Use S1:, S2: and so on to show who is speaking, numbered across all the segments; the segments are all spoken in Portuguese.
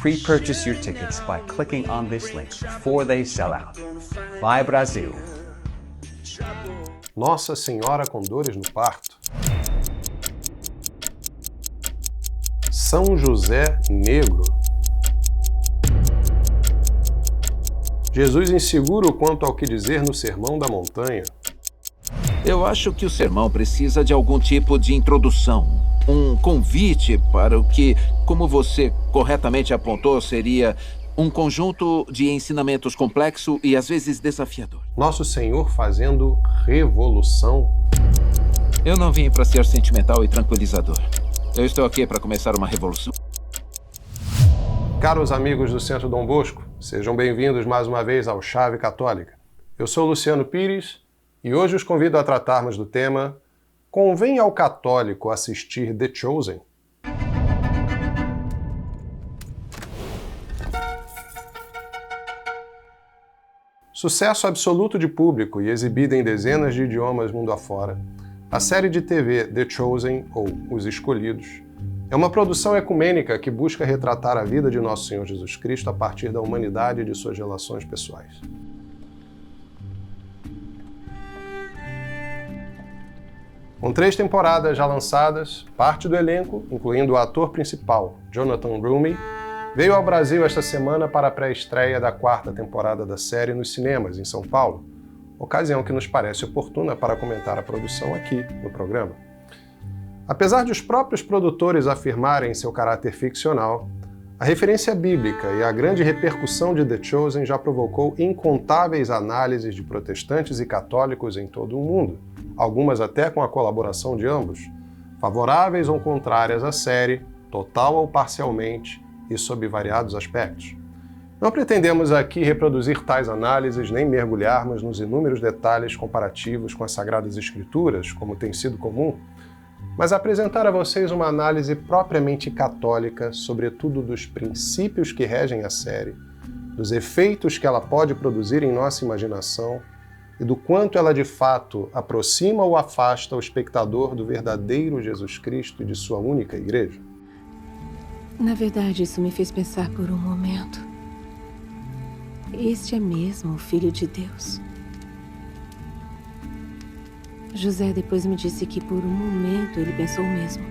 S1: Pre-purchase your tickets by clicking on this link before they sell out. Vai Brasil!
S2: Nossa Senhora com dores no parto. São José Negro. Jesus inseguro quanto ao que dizer no Sermão da Montanha.
S3: Eu acho que o sermão precisa de algum tipo de introdução, um convite para o que, como você corretamente apontou, seria um conjunto de ensinamentos complexo e às vezes desafiador.
S2: Nosso Senhor fazendo revolução.
S3: Eu não vim para ser sentimental e tranquilizador. Eu estou aqui para começar uma revolução.
S2: Caros amigos do Centro Dom Bosco, sejam bem-vindos mais uma vez ao Chave Católica. Eu sou Luciano Pires e hoje os convido a tratarmos do tema Convém ao católico assistir The Chosen? Sucesso absoluto de público e exibida em dezenas de idiomas mundo afora, a série de TV The Chosen, ou Os Escolhidos, é uma produção ecumênica que busca retratar a vida de Nosso Senhor Jesus Cristo a partir da humanidade e de suas relações pessoais. Com 3 temporadas já lançadas, parte do elenco, incluindo o ator principal, Jonathan Roumie, veio ao Brasil esta semana para a pré-estreia da 4ª temporada da série nos cinemas, em São Paulo, ocasião que nos parece oportuna para comentar a produção aqui no programa. Apesar de os próprios produtores afirmarem seu caráter ficcional, a referência bíblica e a grande repercussão de The Chosen já provocou incontáveis análises de protestantes e católicos em todo o mundo, algumas até com a colaboração de ambos, favoráveis ou contrárias à série, total ou parcialmente, e sob variados aspectos. Não pretendemos aqui reproduzir tais análises nem mergulharmos nos inúmeros detalhes comparativos com as Sagradas Escrituras, como tem sido comum, mas apresentar a vocês uma análise propriamente católica, sobretudo dos princípios que regem a série, dos efeitos que ela pode produzir em nossa imaginação e do quanto ela de fato aproxima ou afasta o espectador do verdadeiro Jesus Cristo e de sua única igreja.
S4: Na verdade, isso me fez pensar por um momento. Este é mesmo o Filho de Deus. José depois me disse que por um momento ele pensou o mesmo.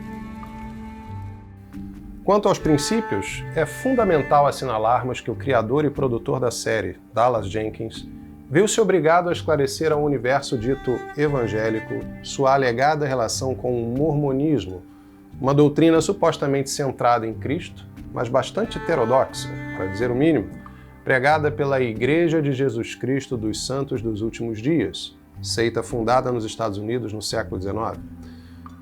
S2: Quanto aos princípios, é fundamental assinalarmos que o criador e produtor da série, Dallas Jenkins, viu-se obrigado a esclarecer ao universo dito evangélico sua alegada relação com o mormonismo, uma doutrina supostamente centrada em Cristo, mas bastante heterodoxa, para dizer o mínimo, pregada pela Igreja de Jesus Cristo dos Santos dos Últimos Dias, seita fundada nos Estados Unidos no século XIX.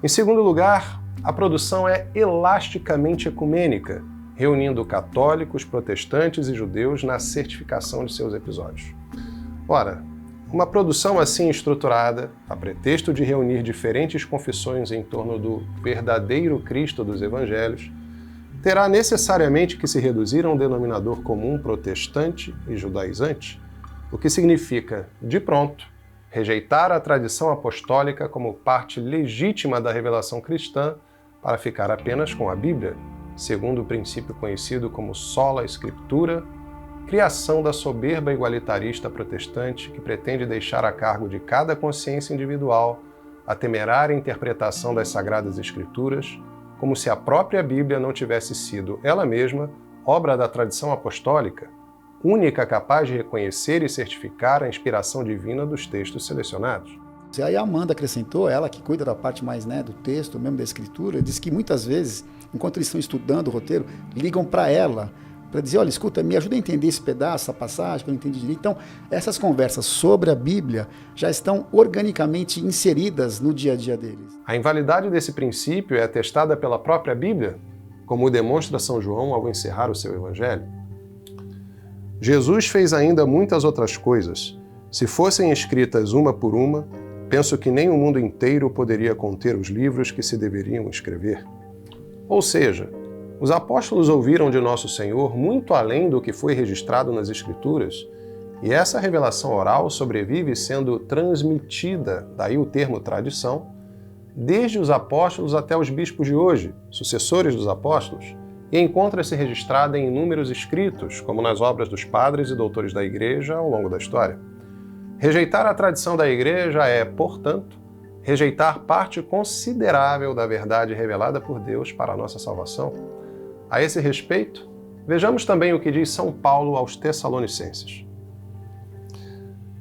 S2: Em segundo lugar, a produção é elasticamente ecumênica, reunindo católicos, protestantes e judeus na certificação de seus episódios. Ora, uma produção assim estruturada, a pretexto de reunir diferentes confissões em torno do verdadeiro Cristo dos Evangelhos, terá necessariamente que se reduzir a um denominador comum protestante e judaizante, o que significa, de pronto, rejeitar a tradição apostólica como parte legítima da revelação cristã para ficar apenas com a Bíblia, segundo o princípio conhecido como sola scriptura, criação da soberba igualitarista protestante que pretende deixar a cargo de cada consciência individual a temerária interpretação das Sagradas Escrituras, como se a própria Bíblia não tivesse sido, ela mesma, obra da tradição apostólica, única capaz de reconhecer e certificar a inspiração divina dos textos selecionados.
S5: E aí a Amanda acrescentou, ela que cuida da parte mais do texto, mesmo da escritura, diz que muitas vezes, enquanto eles estão estudando o roteiro, ligam para ela, para dizer, olha, escuta, me ajuda a entender esse pedaço, essa passagem, que eu não entendi direito. Então, essas conversas sobre a Bíblia já estão organicamente inseridas no dia a dia deles.
S2: A invalidade desse princípio é atestada pela própria Bíblia, como demonstra São João ao encerrar o seu Evangelho. Jesus fez ainda muitas outras coisas. Se fossem escritas uma por uma, penso que nem o mundo inteiro poderia conter os livros que se deveriam escrever. Ou seja, os apóstolos ouviram de Nosso Senhor muito além do que foi registrado nas Escrituras, e essa revelação oral sobrevive sendo transmitida, daí o termo tradição, desde os apóstolos até os bispos de hoje, sucessores dos apóstolos, e encontra-se registrada em inúmeros escritos, como nas obras dos padres e doutores da Igreja ao longo da história. Rejeitar a tradição da Igreja é, portanto, rejeitar parte considerável da verdade revelada por Deus para a nossa salvação. A esse respeito, vejamos também o que diz São Paulo aos Tessalonicenses.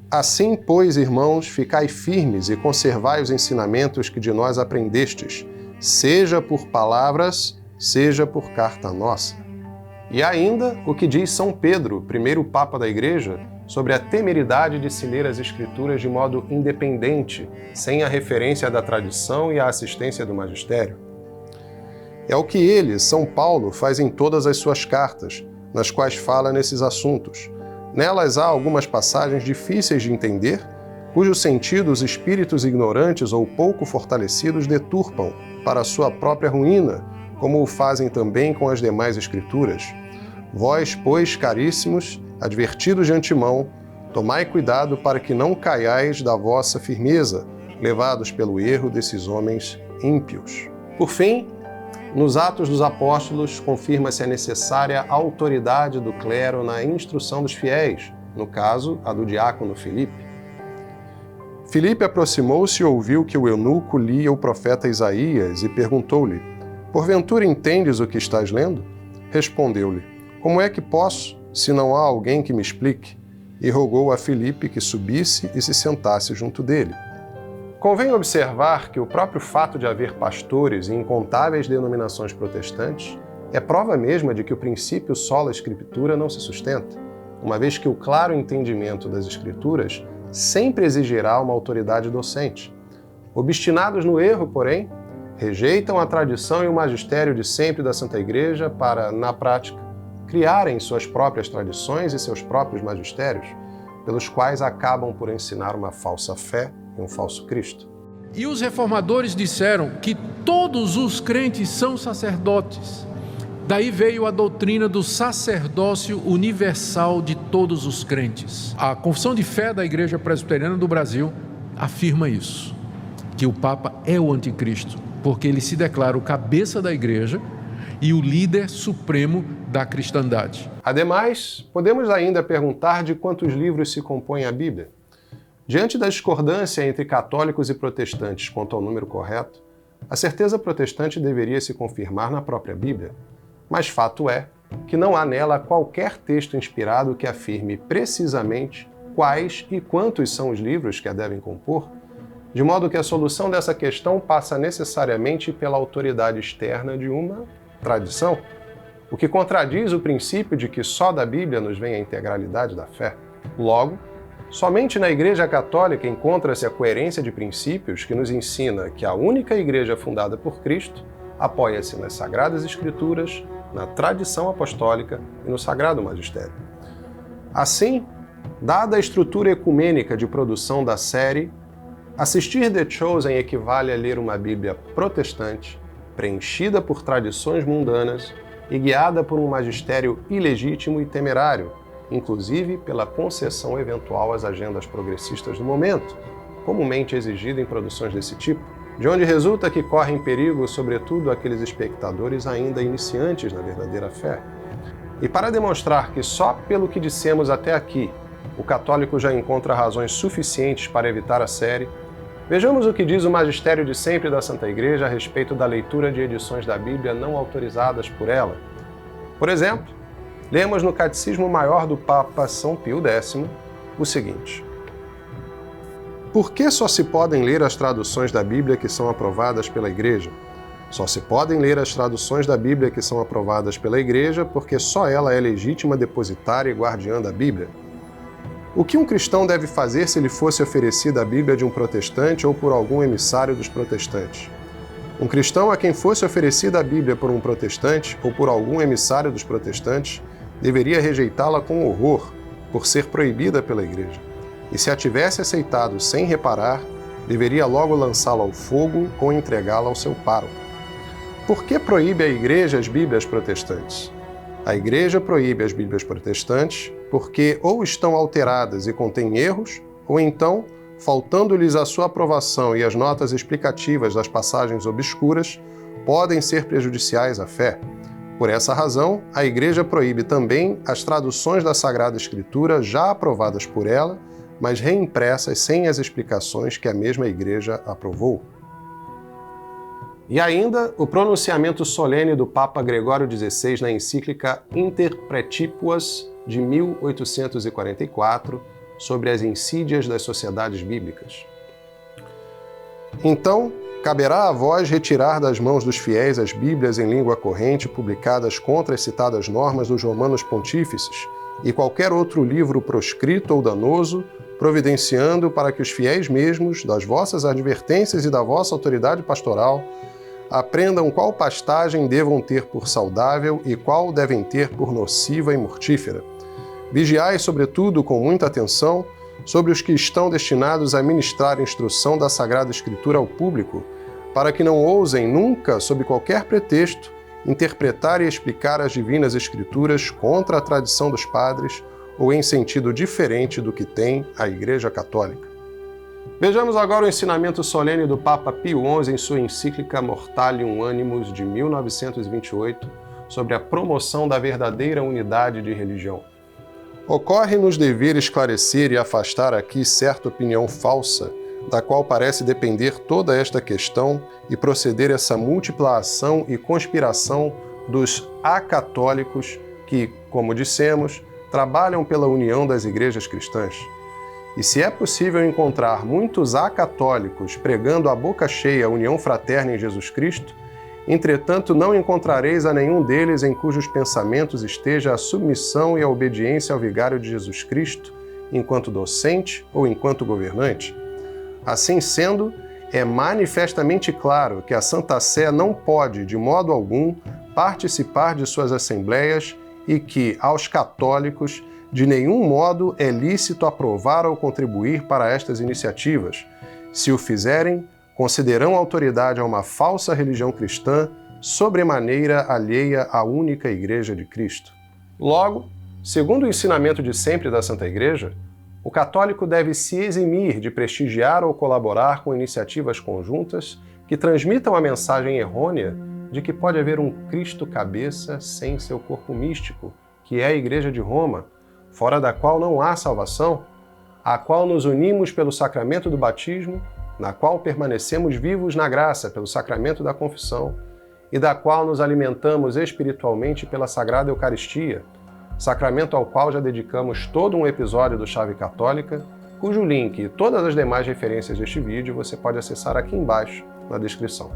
S2: Assim, pois, irmãos, ficai firmes e conservai os ensinamentos que de nós aprendestes, seja por palavras, seja por carta nossa. E ainda o que diz São Pedro, primeiro Papa da Igreja, sobre a temeridade de se ler as Escrituras de modo independente, sem a referência da tradição e a assistência do magistério. É o que ele, São Paulo, faz em todas as suas cartas, nas quais fala nesses assuntos. Nelas há algumas passagens difíceis de entender, cujo sentido os espíritos ignorantes ou pouco fortalecidos deturpam para a sua própria ruína, como o fazem também com as demais Escrituras. Vós, pois, caríssimos, advertidos de antemão, tomai cuidado para que não caiais da vossa firmeza, levados pelo erro desses homens ímpios. Por fim, nos Atos dos Apóstolos, confirma-se a necessária autoridade do clero na instrução dos fiéis, no caso, a do diácono Filipe. Filipe aproximou-se e ouviu que o eunuco lia o profeta Isaías e perguntou-lhe: porventura entendes o que estás lendo? Respondeu-lhe: como é que posso, se não há alguém que me explique? E rogou a Filipe que subisse e se sentasse junto dele. Convém observar que o próprio fato de haver pastores em incontáveis denominações protestantes é prova mesma de que o princípio sola Escritura não se sustenta, uma vez que o claro entendimento das Escrituras sempre exigirá uma autoridade docente. Obstinados no erro, porém, rejeitam a tradição e o magistério de sempre da Santa Igreja para, na prática, criarem suas próprias tradições e seus próprios magistérios, pelos quais acabam por ensinar uma falsa fé e um falso Cristo.
S6: E os reformadores disseram que todos os crentes são sacerdotes. Daí veio a doutrina do sacerdócio universal de todos os crentes. A Confissão de Fé da Igreja Presbiteriana do Brasil afirma isso, que o Papa é o anticristo, porque ele se declara o cabeça da Igreja e o líder supremo da cristandade.
S2: Ademais, podemos ainda perguntar de quantos livros se compõe a Bíblia. Diante da discordância entre católicos e protestantes quanto ao número correto, a certeza protestante deveria se confirmar na própria Bíblia. Mas fato é que não há nela qualquer texto inspirado que afirme precisamente quais e quantos são os livros que a devem compor, de modo que a solução dessa questão passa necessariamente pela autoridade externa de uma tradição, o que contradiz o princípio de que só da Bíblia nos vem a integralidade da fé. Logo, somente na Igreja Católica encontra-se a coerência de princípios que nos ensina que a única Igreja fundada por Cristo apoia-se nas Sagradas Escrituras, na tradição apostólica e no Sagrado Magistério. Assim, dada a estrutura ecumênica de produção da série, assistir The Chosen equivale a ler uma Bíblia protestante, preenchida por tradições mundanas e guiada por um magistério ilegítimo e temerário, inclusive pela concessão eventual às agendas progressistas do momento, comumente exigida em produções desse tipo, de onde resulta que correm perigo, sobretudo, aqueles espectadores ainda iniciantes na verdadeira fé. E para demonstrar que só pelo que dissemos até aqui, o católico já encontra razões suficientes para evitar a série, vejamos o que diz o magistério de sempre da Santa Igreja a respeito da leitura de edições da Bíblia não autorizadas por ela. Por exemplo, lemos no Catecismo Maior do Papa São Pio X o seguinte: por que só se podem ler as traduções da Bíblia que são aprovadas pela Igreja? Só se podem ler as traduções da Bíblia que são aprovadas pela Igreja porque só ela é legítima depositária e guardiã da Bíblia. O que um cristão deve fazer se lhe fosse oferecida a Bíblia de um protestante ou por algum emissário dos protestantes? Um cristão a quem fosse oferecida a Bíblia por um protestante ou por algum emissário dos protestantes deveria rejeitá-la com horror, por ser proibida pela Igreja. E se a tivesse aceitado sem reparar, deveria logo lançá-la ao fogo ou entregá-la ao seu pároco. Por que proíbe a Igreja as Bíblias protestantes? A Igreja proíbe as Bíblias protestantes porque ou estão alteradas e contêm erros, ou então, faltando-lhes a sua aprovação e as notas explicativas das passagens obscuras, podem ser prejudiciais à fé. Por essa razão, a Igreja proíbe também as traduções da Sagrada Escritura já aprovadas por ela, mas reimpressas sem as explicações que a mesma Igreja aprovou. E ainda o pronunciamento solene do Papa Gregório XVI na encíclica Interpretipuas, de 1844, sobre as insídias das sociedades bíblicas. Então, caberá a vós retirar das mãos dos fiéis as Bíblias em língua corrente publicadas contra as citadas normas dos Romanos Pontífices e qualquer outro livro proscrito ou danoso, providenciando para que os fiéis mesmos, das vossas advertências e da vossa autoridade pastoral, aprendam qual pastagem devam ter por saudável e qual devem ter por nociva e mortífera. Vigiai, sobretudo, com muita atenção, sobre os que estão destinados a ministrar instrução da Sagrada Escritura ao público, para que não ousem nunca, sob qualquer pretexto, interpretar e explicar as divinas Escrituras contra a tradição dos padres ou em sentido diferente do que tem a Igreja Católica. Vejamos agora o ensinamento solene do Papa Pio XI em sua encíclica Mortalium Animus de 1928 sobre a promoção da verdadeira unidade de religião. Ocorre-nos dever esclarecer e afastar aqui certa opinião falsa, da qual parece depender toda esta questão e proceder essa múltipla ação e conspiração dos acatólicos que, como dissemos, trabalham pela união das igrejas cristãs. E se é possível encontrar muitos acatólicos pregando a boca cheia a união fraterna em Jesus Cristo, entretanto não encontrareis a nenhum deles em cujos pensamentos esteja a submissão e a obediência ao vigário de Jesus Cristo, enquanto docente ou enquanto governante. Assim sendo, é manifestamente claro que a Santa Sé não pode, de modo algum, participar de suas assembleias e que, aos católicos, de nenhum modo é lícito aprovar ou contribuir para estas iniciativas. Se o fizerem, considerarão autoridade a uma falsa religião cristã, sobremaneira alheia à única Igreja de Cristo. Logo, segundo o ensinamento de sempre da Santa Igreja, o católico deve se eximir de prestigiar ou colaborar com iniciativas conjuntas que transmitam a mensagem errônea de que pode haver um Cristo cabeça sem seu corpo místico, que é a Igreja de Roma, fora da qual não há salvação, à qual nos unimos pelo sacramento do batismo, na qual permanecemos vivos na graça pelo sacramento da confissão e da qual nos alimentamos espiritualmente pela Sagrada Eucaristia, sacramento ao qual já dedicamos todo um episódio do Chave Católica, cujo link e todas as demais referências deste vídeo você pode acessar aqui embaixo na descrição.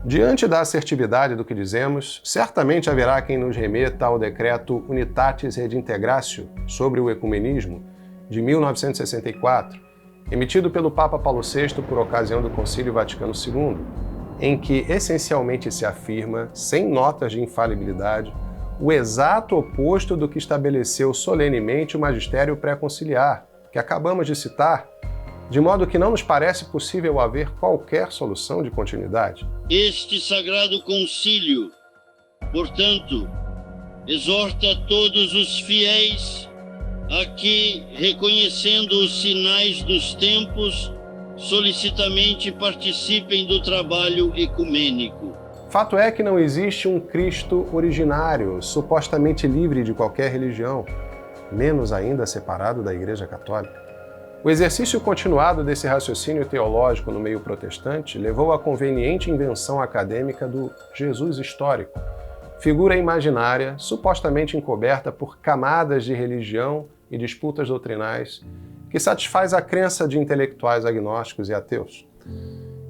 S2: Diante da assertividade do que dizemos, certamente haverá quem nos remeta ao decreto Unitatis Redintegratio sobre o ecumenismo, de 1964, emitido pelo Papa Paulo VI por ocasião do Concílio Vaticano II, em que essencialmente se afirma, sem notas de infalibilidade, o exato oposto do que estabeleceu solenemente o magistério pré-conciliar, que acabamos de citar, de modo que não nos parece possível haver qualquer solução de continuidade.
S7: Este Sagrado Concílio, portanto, exorta todos os fiéis a que, reconhecendo os sinais dos tempos, solicitamente participem do trabalho ecumênico.
S2: Fato é que não existe um Cristo originário, supostamente livre de qualquer religião, menos ainda separado da Igreja Católica. O exercício continuado desse raciocínio teológico no meio protestante levou à conveniente invenção acadêmica do Jesus histórico, figura imaginária, supostamente encoberta por camadas de religião e disputas doutrinais, que satisfaz a crença de intelectuais agnósticos e ateus.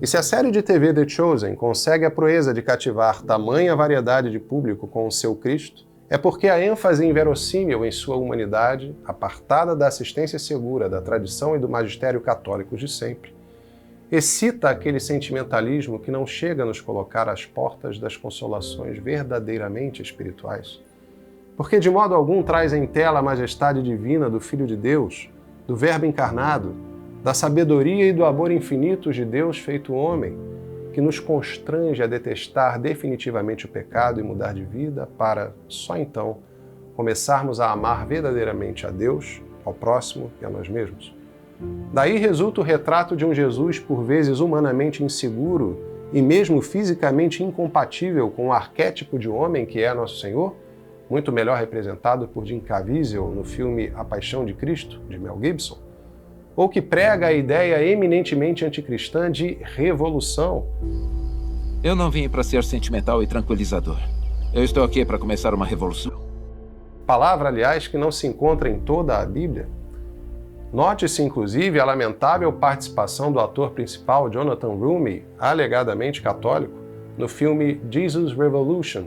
S2: E se a série de TV The Chosen consegue a proeza de cativar tamanha variedade de público com o seu Cristo, é porque a ênfase inverossímil em sua humanidade, apartada da assistência segura da tradição e do magistério católicos de sempre, excita aquele sentimentalismo que não chega a nos colocar às portas das consolações verdadeiramente espirituais. Porque de modo algum traz em tela a majestade divina do Filho de Deus, do Verbo encarnado, da sabedoria e do amor infinitos de Deus feito homem, que nos constrange a detestar definitivamente o pecado e mudar de vida para, só então, começarmos a amar verdadeiramente a Deus, ao próximo e a nós mesmos. Daí resulta o retrato de um Jesus por vezes humanamente inseguro e mesmo fisicamente incompatível com o arquétipo de homem que é nosso Senhor, muito melhor representado por Jim Caviezel no filme A Paixão de Cristo, de Mel Gibson, ou que prega a ideia eminentemente anticristã de revolução.
S3: Eu não vim para ser sentimental e tranquilizador. Eu estou aqui para começar uma revolução.
S2: Palavra, aliás, que não se encontra em toda a Bíblia. Note-se, inclusive, a lamentável participação do ator principal, Jonathan Roumie, alegadamente católico, no filme Jesus Revolution,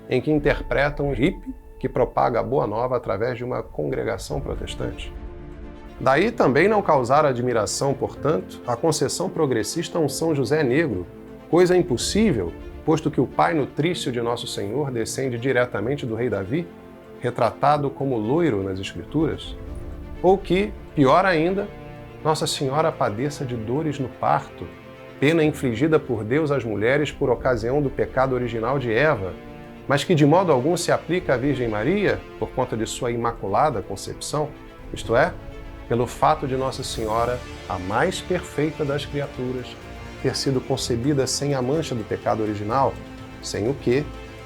S2: em que interpreta um hippie que propaga a boa nova através de uma congregação protestante. Daí também não causar admiração, portanto, a concessão progressista a um São José negro, coisa impossível, posto que o pai nutrício de Nosso Senhor descende diretamente do rei Davi, retratado como loiro nas Escrituras, ou que, pior ainda, Nossa Senhora padeça de dores no parto, pena infligida por Deus às mulheres por ocasião do pecado original de Eva, mas que de modo algum se aplica à Virgem Maria por conta de sua imaculada concepção, isto é, pelo fato de Nossa Senhora, a mais perfeita das criaturas, ter sido concebida sem a mancha do pecado original, sem o que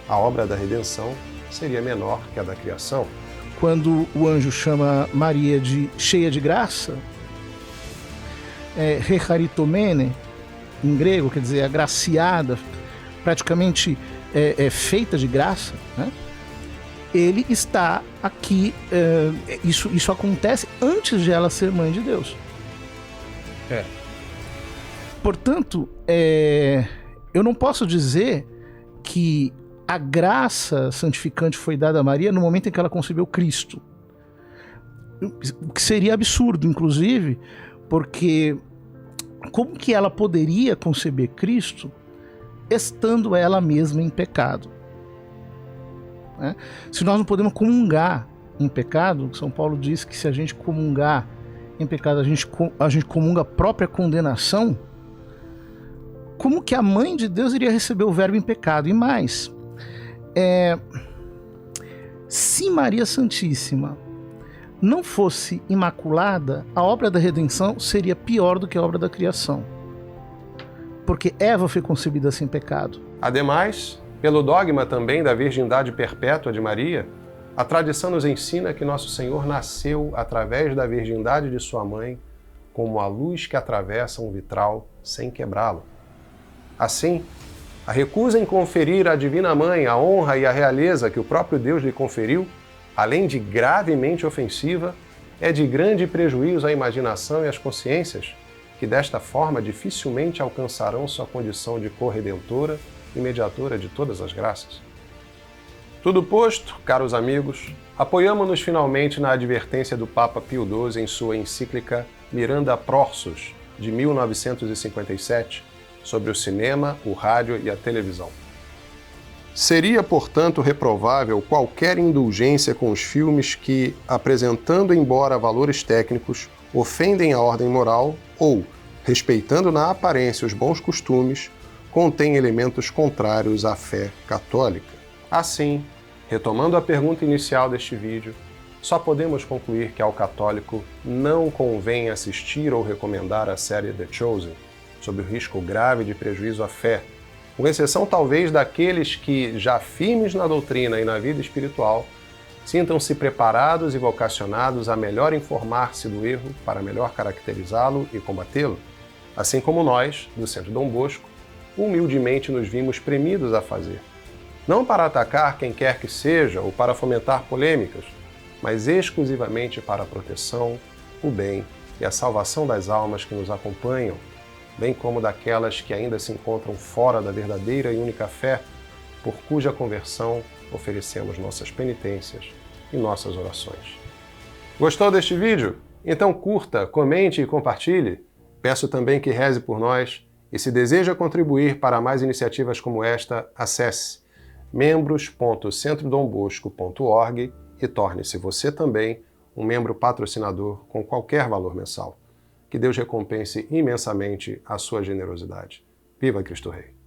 S2: a obra da redenção seria menor que a da criação.
S8: Quando o anjo chama Maria de cheia de graça, recharitomene, em grego, quer dizer, agraciada, praticamente feita de graça, né? Ele está aqui, isso acontece antes de ela ser mãe de Deus. Portanto, eu não posso dizer que a graça santificante foi dada a Maria no momento em que ela concebeu Cristo. O que seria absurdo, inclusive, porque como que ela poderia conceber Cristo estando ela mesma em pecado? Né? Se nós não podemos comungar em pecado, São Paulo diz que se a gente comungar em pecado, a gente comunga a própria condenação, como que a mãe de Deus iria receber o verbo em pecado? E mais, se Maria Santíssima não fosse imaculada, a obra da redenção seria pior do que a obra da criação. Porque Eva foi concebida sem pecado.
S2: Ademais, pelo dogma também da virgindade perpétua de Maria, a tradição nos ensina que Nosso Senhor nasceu através da virgindade de sua mãe, como a luz que atravessa um vitral sem quebrá-lo. Assim, a recusa em conferir à Divina Mãe a honra e a realeza que o próprio Deus lhe conferiu, além de gravemente ofensiva, é de grande prejuízo à imaginação e às consciências, que desta forma dificilmente alcançarão sua condição de corredentora e mediadora de todas as graças. Tudo posto, caros amigos, apoiamo-nos finalmente na advertência do Papa Pio XII em sua encíclica Miranda Prorsus, de 1957, sobre o cinema, o rádio e a televisão. Seria, portanto, reprovável qualquer indulgência com os filmes que, apresentando embora valores técnicos, ofendem a ordem moral ou, respeitando na aparência os bons costumes, contêm elementos contrários à fé católica. Assim, retomando a pergunta inicial deste vídeo, só podemos concluir que ao católico não convém assistir ou recomendar a série The Chosen, sob o risco grave de prejuízo à fé, com exceção talvez daqueles que, já firmes na doutrina e na vida espiritual, sintam-se preparados e vocacionados a melhor informar-se do erro para melhor caracterizá-lo e combatê-lo, assim como nós, do Centro Dom Bosco, humildemente nos vimos premidos a fazer. Não para atacar quem quer que seja ou para fomentar polêmicas, mas exclusivamente para a proteção, o bem e a salvação das almas que nos acompanham, bem como daquelas que ainda se encontram fora da verdadeira e única fé, por cuja conversão oferecemos nossas penitências e nossas orações. Gostou deste vídeo? Então curta, comente e compartilhe. Peço também que reze por nós e, se deseja contribuir para mais iniciativas como esta, acesse membros.centrodombosco.org e torne-se você também um membro patrocinador com qualquer valor mensal. Que Deus recompense imensamente a sua generosidade. Viva Cristo Rei!